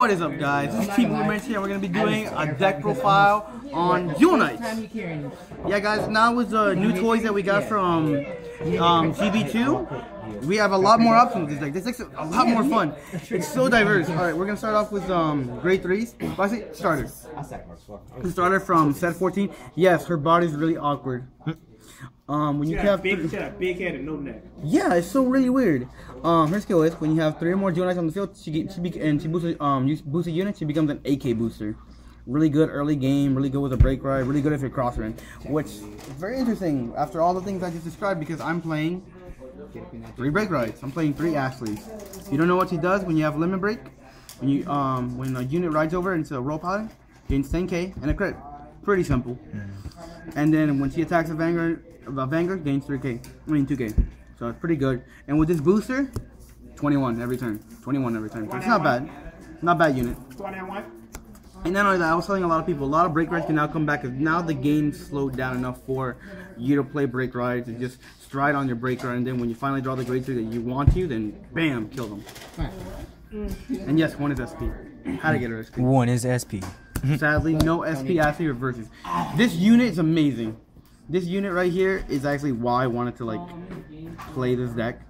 What is up, guys? This is Team Movements here. We're going to be doing a deck profile on Duel Knights. Yeah, guys, now with the new toys that we got from GB2, we have a lot more options with this deck. This deck's a lot more fun. It's so diverse. Alright, we're going to start off with grade 3s. Well, I say starters. The starter from set 14. Yes, her body's really awkward. When you have big head and no neck. Yeah, it's so really weird. Her skill is when you have 3 or more Duel Knights on the field, she boosts a unit, she becomes an AK booster. Really good early game, really good with a break ride, really good if you're crossing. Which is very interesting after all the things I just described because I'm playing 3 break rides. I'm playing 3 Ashleys. You don't know what she does when you have limit break. When you when a unit rides over into a roll pattern, gains 10k and a crit. Pretty simple. And then when she attacks a Vanguard gains 3k. I mean 2k. So it's pretty good. And with this booster, 21 every turn. 21 every turn. So it's not bad. Not bad unit. And not only that, I was telling a lot of people, a lot of break rides can now come back because now the game's slowed down enough for you to play break rides and just stride on your break ride, and then when you finally draw the grade 3 that you want to, then bam, kill them. And yes, 1 is SP. How to get her SP? 1 is SP. Sadly, no SP actually reverses. This unit is amazing. This unit right here is actually why I wanted to play this deck,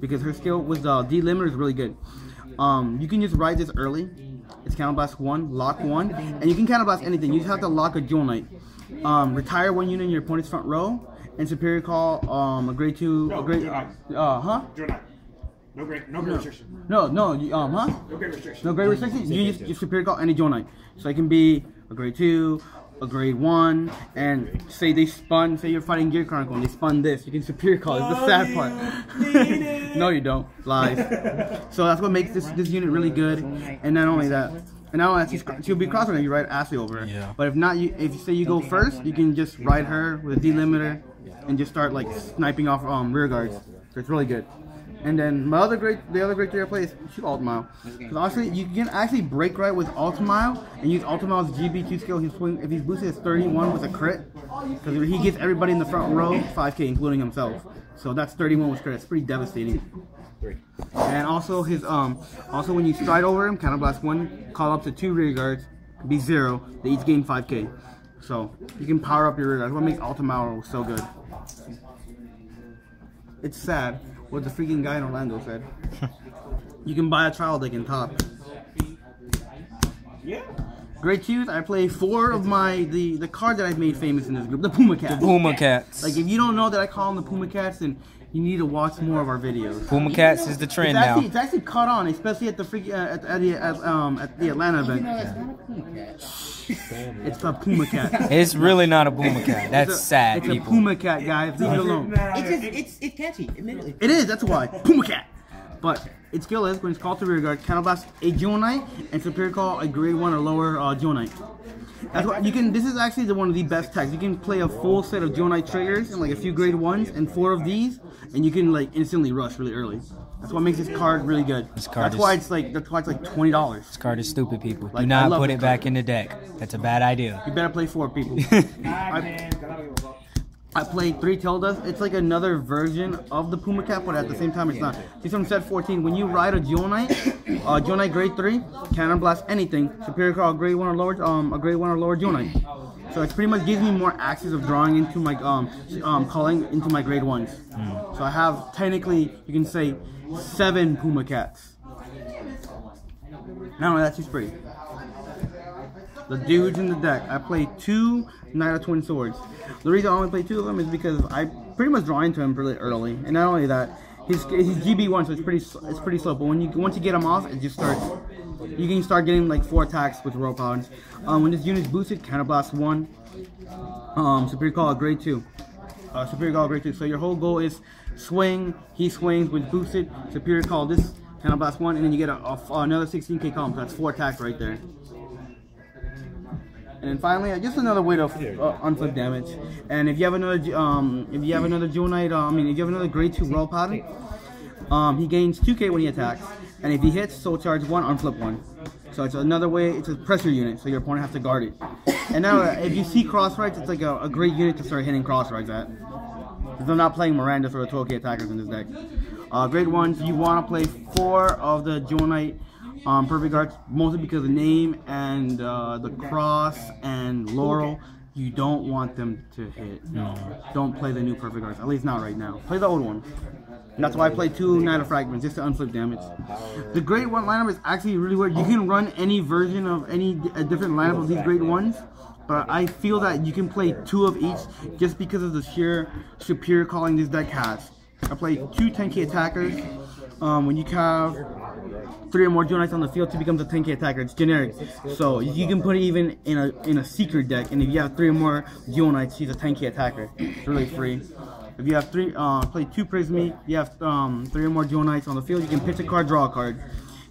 because her skill with delimiter is really good. You can just ride this early. It's counterblast 1, lock 1, and you can counterblast anything. You just have to lock a Duel Knight. Retire 1 unit in your opponent's front row, and superior call a grade 2. No, grade, huh? No grade restriction. No, No grade restriction. No grade restriction. You just superior call any Duel Knight. So it can be a grade 2, a grade 1, and say they spun, say you're fighting Gear Chronicle and they spun this, you can superior call. It's the sad part. No, you don't. Lies. So that's what makes this unit really good. And not only that, she'll be crossing and you ride Ashley over her. Yeah. But if not, if you say you go first, you can just ride her with a delimiter and just start sniping off rear guards. So it's really good. And then the other great 3 I play is shoot Ultimile. Because honestly, you can actually break right with Ultimile and use Ultimile's GB2 skill. If he's boosted as 31 with a crit, because he gives everybody in the front row 5k, including himself. So that's 31 with crit. It's pretty devastating. And also his also when you stride over him, counterblast 1, call up to 2 rear guards, be 0. They each gain 5k. So you can power up your rear guards. What makes Ultimile so good? It's sad what the freaking guy in Orlando said. You can buy a trial deck in top. Yeah. Grade 2s, I play 4 of the card that I've made famous in this group, the Puma Cats. The Puma Cats. If you don't know that I call them the Puma Cats, then you need to watch more of our videos. Puma Cats is the trend now. It's actually caught on, especially at the at the Atlanta event. It's a Puma Cat. It's really not a Puma Cat. That's sad, it's people. It's a Puma Cat, guys. Leave it alone. It's catchy, admittedly. It is, that's why. Puma Cat. But its skill is when it's called to rear guard, counterblast a Duel Knight and superior call a grade 1 or lower Duel Knight. That's what you can. This is actually one of the best tags. You can play a full set of Duel Knight triggers and a few grade 1s and 4 of these, and you can instantly rush really early. That's what makes this card really good. That's why it's like $20. This card is stupid, people. Do not put it back in the deck. That's a bad idea. You better play 4 people. I played 3 Tildas. It's like another version of the Puma Cat, but at the same time it's not. She's from set 14. When you ride a Duel Knight, Duel Knight grade 3, counterblast anything, superior call grade 1 or lower, a grade 1 or lower Duel Knight. So it pretty much gives me more access of drawing into my calling into my grade 1s. So I have technically, you can say, 7 Puma Cats. Not only that, she's pretty. The dudes in the deck, I play 2 Knight of Twin Swords. The reason I only play 2 of them is because I pretty much draw into him really early, and not only that, he's GB1, so it's pretty slow. But once you get him off, it just starts. You can start getting 4 attacks with roll powers. When this unit is boosted, counterblast 1, superior call grade 2, superior call grade 2. So your whole goal is swing. He swings with boosted, superior call this, counterblast 1, and then you get another 16k column. So that's 4 attacks right there. And then finally, just another way to unflip damage. And if you have another, Duel Knight, if you have another grade 2 roll pattern, he gains 2k when he attacks. And if he hits, soul charge 1, unflip 1. So it's another way. It's a pressure unit, so your opponent has to guard it. And now, if you see cross rides, it's like a great unit to start hitting cross rides at. Because I'm not playing Miranda for the 12k attackers in this deck. Grade 1s, you want to play 4 of the Duel Knight perfect guards, mostly because of the name and the cross and laurel. You don't want them to hit. No. Don't play the new perfect guards, at least not right now. Play the old one. And that's why I play 2 Knight of Fragments, just to unflip damage. The grade 1 lineup is actually really weird. You can run any version of any different lineup of these grade 1s, but I feel that you can play 2 of each just because of the sheer superior calling this deck has. I play 2 10k attackers. When you have 3 or more Dual Knights on the field, 2 becomes a 10k attacker. It's generic, so you can put it even in a secret deck. And if you have 3 or more Dual Knights, she's a 10k attacker. It's really free. If you have play 2 Prismy, you have 3 or more Dual Knights on the field, you can pitch a card, draw a card.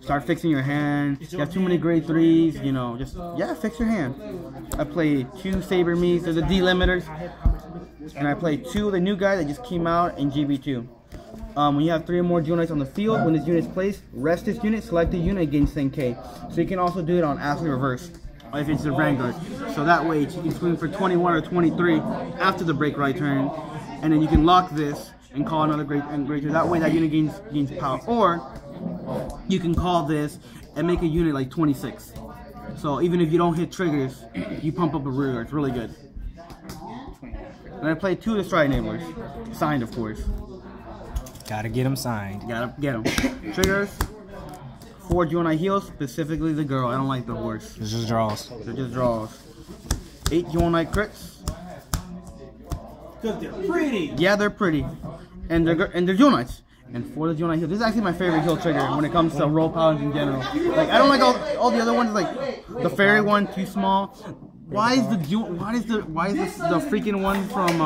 Start fixing your hand. You have too many grade 3s, you know, just, yeah, fix your hand. I play 2 Saber Me's, they're the delimiters. And I play 2 of the new guy that just came out in GB2. When you have 3 or more Dual Knights on the field, when this unit is placed, rest this unit, select the unit, against 10k. So you can also do it on Ashley Reverse, if it's a Vanguard. So that way, you can swing for 21 or 23 after the break right turn. And then you can lock this and call another great 2. That way that unit gains power. Or you can call this and make a unit like 26. So even if you don't hit triggers, you pump up a rear guard. It's really good. And I play 2 of the Stride Enablers. Signed, of course. Gotta get them signed. Gotta get them. Triggers. 4 Dual Knight heals, specifically the girl. I don't like the horse. It's just draws. They're just draws. 8 Dual Knight crits. Because they're pretty. Yeah, they're pretty. And they're Dual Knights. And 4 the Dual Knight heal. This is actually my favorite heal trigger when it comes to roll powers in general. Like, I don't like all the other ones, like the fairy one, too small. Why is the freaking one from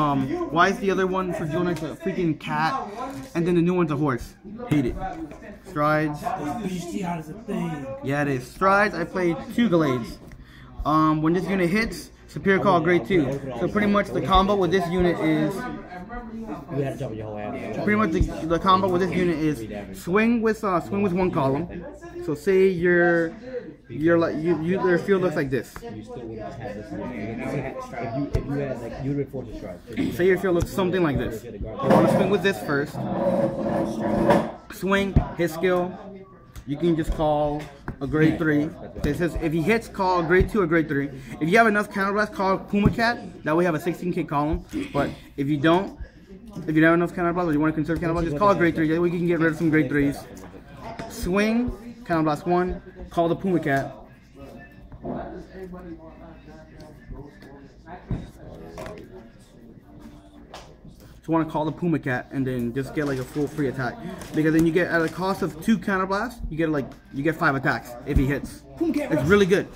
why is the other one for Dual Knights a freaking cat, and then the new one's a horse? Hate it. Strides. Yeah, it is. Strides. I played 2 Glades. When this unit hits, Superior Call grade 2. So pretty much the combo with this unit is. Pretty much the combo with this unit is swing with 1 column. So say your field looks like this. Say your field looks something like this. You want to swing with this first. Swing, hit skill. You can just call a grade 3. It says if he hits, call a grade 2 or grade 3. If you have enough counterblast, call Puma Cat. That way you have a 16k column. But if you don't have enough counterblast or you want to conserve counterblast, just call a grade 3. That way you can get rid of some grade 3s. Swing, counterblast 1, call the Puma Cat. So you want to call the Puma Cat and then just get like a full free attack, because then you get at a cost of 2 counterblasts, you get 5 attacks if he hits. It's really good.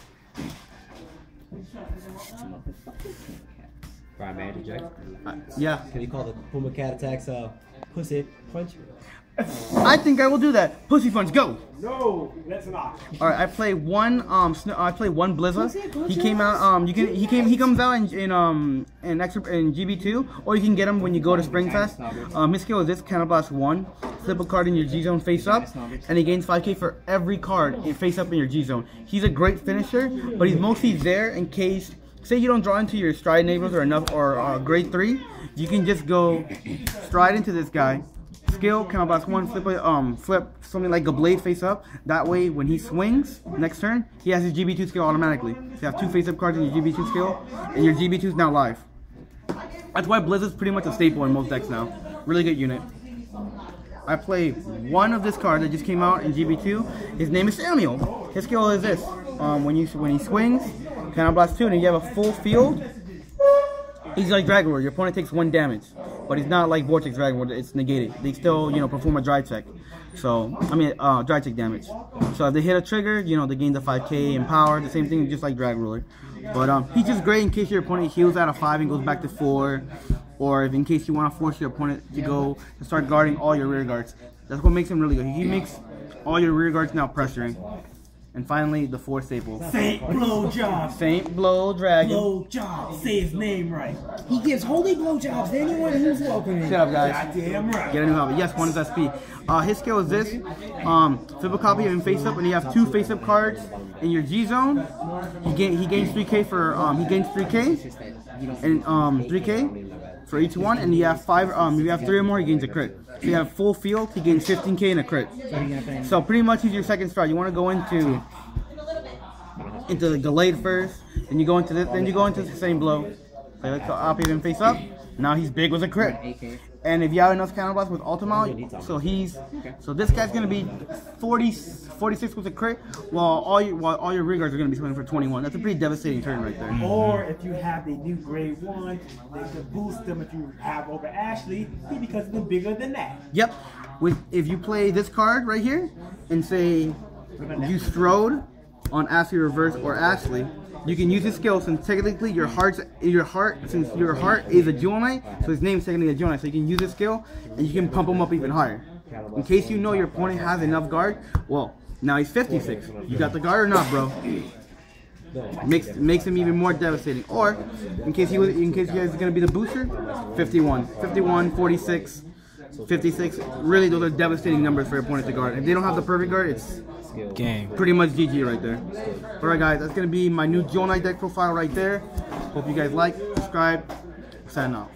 Brian, may I interject? Yeah. Can you call the Puma Cat attacks Pussy Punch? I think I will do that. Pussy Punch, go! No, that's not. All right, I play 1 Blizza. He came out he comes out in GB2, or you can get him when you go to Springfest. His skill is this: counterblast 1, flip a card in your G zone face up, and he gains 5k for every card face up in your G zone. He's a great finisher, but he's mostly there in case, say you don't draw into your Stride Enablers or grade 3, you can just go stride into this guy. Skill, counterblast 1, flip something like a blade face up. That way, when he swings next turn, he has his GB2 skill automatically. So you have 2 face up cards in your GB2 skill, and your GB2 is now live. That's why Blizz is pretty much a staple in most decks now. Really good unit. I play 1 of this card that just came out in GB2. His name is Samuel. His skill is this: when he swings, counterblast 2, and you have a full field. He's like Dragon Lord. Your opponent takes 1 damage, but he's not like Vortex Dragon Lord. It's negated. They still, perform a dry check. So, dry check damage. So if they hit a trigger, they gain the 5k in power. The same thing, just like Dragon Ruler. But he's just great in case your opponent heals out of 5 and goes back to 4, or if in case you want to force your opponent to start guarding all your rear guards. That's what makes him really good. He makes all your rear guards now pressuring. And finally, the 4 staple. Saint Blowjob. Saint Blow Dragon. Blowjob. Say his name right. He gives holy blowjobs to anyone who's welcome. Shut up, guys. Goddamn right. Get a new hobby. Yes, 1 is SP. His skill is this. Flip a copy of him face up, and you have 2 face up cards in your G zone. He gains 3k for he gains 3k and 3k for each one, and you have 5 you have 3 or more, he gains a crit. So you have full field, he gains 15k in a crit. So pretty much he's your second star. You want to go into the delayed first, then you go into this, then you go into the same blow. So let's up even face up. Now he's big with a crit. And if you have enough counter blast with ultimate, so this guy's gonna be 46 with a crit, while all your regards are gonna be swinging for 21. That's a pretty devastating turn right there. Or if you have the new grade 1, they could boost them if you have over Ashley, he becomes even bigger than that. Yep. If you play this card right here and say you Strode on Ashley Reverse or Ashley, you can use his skill since technically your heart is a Jewel Knight, so his name's technically a Jewel Knight, so you can use his skill and you can pump him up even higher. In case you know your opponent has enough guard, well, now he's 56. You got the guard or not, bro? Makes him even more devastating. Or in case you guys are gonna be the booster, 51, 46, 56. Really, those are devastating numbers for your opponent to guard. If they don't have the perfect guard, it's Game. pretty much GG right there. Alright guys, that's gonna be my new Jewel Knight deck profile right there. Hope you guys like, subscribe, sign out.